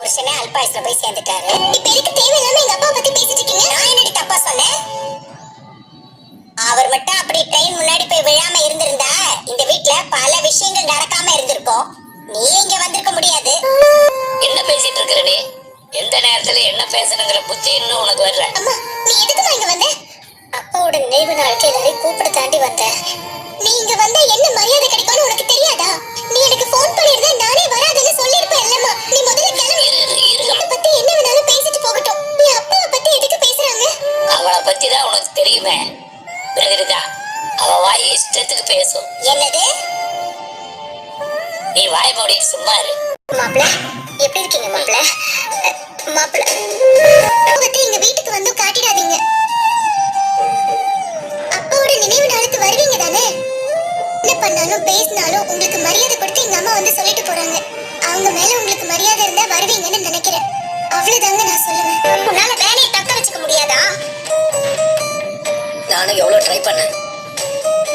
புருஷனே அல்பாயுஸ்ல போய் சேர்ந்துட்டாரு. இப்ப எதுக்கு தேவையில்லாம எங்க அப்பா பத்தி பேசிட்டு இருக்கீங்க? நான் என்னடி தப்பா சொன்னேன்? அவர் மட்டும் அப்படி ட்ரெயின் முன்னாடி போய் விழாம இருந்திருந்தா இந்த வீட்ல பல விஷயங்கள் நடக்காம இருந்திருக்கும். நீ இங்க வந்திருக்க முடியாது. என்ன பேசிட்டு இருக்கிற நீ? எந்த நேரத்துல என்ன பேசணுங்கிற புத்தி இன்னும் உனக்கு வரல. அம்மா, நீ எதுக்குமா இங்க வந்த? அப்பாவோட நினைவு நாளுக்கு எல்லாரையும் கூப்பிட தாண்டி வந்த. நீ இங்க வந்தா என்ன மரியாதை கிடைக்கும்னு உனக்கு தெரியாதா? நீ எனக்கு ஃபோன் பண்ணிருந்தா நானே வராதுன்னு சொல்லிருப்பேன் இல்லம்மா. நீ முதல்ல கிளம்பு. அவளை பத்தி என்ன வேணாலும் பேசிட்டு போகட்டும். நீ அப்பாவை பத்தி எதுக்கு பேசுறாங்க? அவளை பத்தி தான் உனக்கு தெரியுமே. பிரதிருதா, அவ வாய் இஷ்டத்துக்கு பேசும். என்னது? நீ வாய் மூடி சும்மா இரு. மாப்ள, எப்படி இருக்கீங்க மாப்ள? மாப்ள, பத்தி எங்க வீட்டுக்கு வந்து காட்டிடாதீங்க. அப்பாவோட நினைவு நாளுக்கு வருவீங்க தானே? என்ன பண்ணாலும் பேசினாலும் உங்களுக்கு மரியாதை கொடுத்து எங்க அம்மா வந்து சொல்லிட்டு போறாங்க. அவங்க மேல உங்களுக்கு மரியாதை இருந்தா வருவீங்கன்னு நினைக்கிறேன். அவ்வளவுதாங்க நான் சொல்லுவேன். உன்னால வேலையை தக்க வச்சுக்க முடியாதா? நானும் எவ்வளவு ட்ரை பண்ணேன்.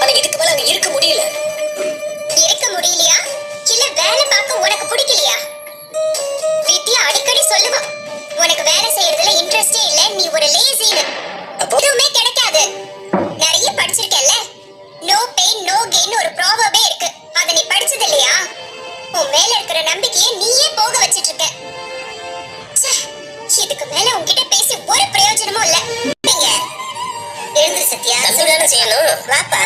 ஆனா இதுக்கு மேல அங்க இருக்க முடியல. இருக்க முடியலையா? இல்ல வேலை பார்க்க உனக்கு பிடிக்கலையா? வித்யா அடிக்கடி சொல்லுவா, உனக்கு வேலை செய்யறதுல இன்ட்ரெஸ்டே இல்ல, நீ ஒரு லேசின்னு. அப்போ எதுவுமே கிடைக்காது. நிறைய படிச்சிருக்கல்ல, நோ பெயின் நோ கெயின் ஒரு ப்ராவர்பே இருக்கு. அத நீ படிச்சது இல்லையா? உன் மேல இருக்கிற நம்பிக்கையை நீயே போக வச்சிட்டு இருக்க. ச்சே, இதுக்கு மேல உன்கிட்ட பேசி ஒரு பிரயோஜனமும் இல்ல. எழுந்து சத்யா, செய்யணும். வாப்பா.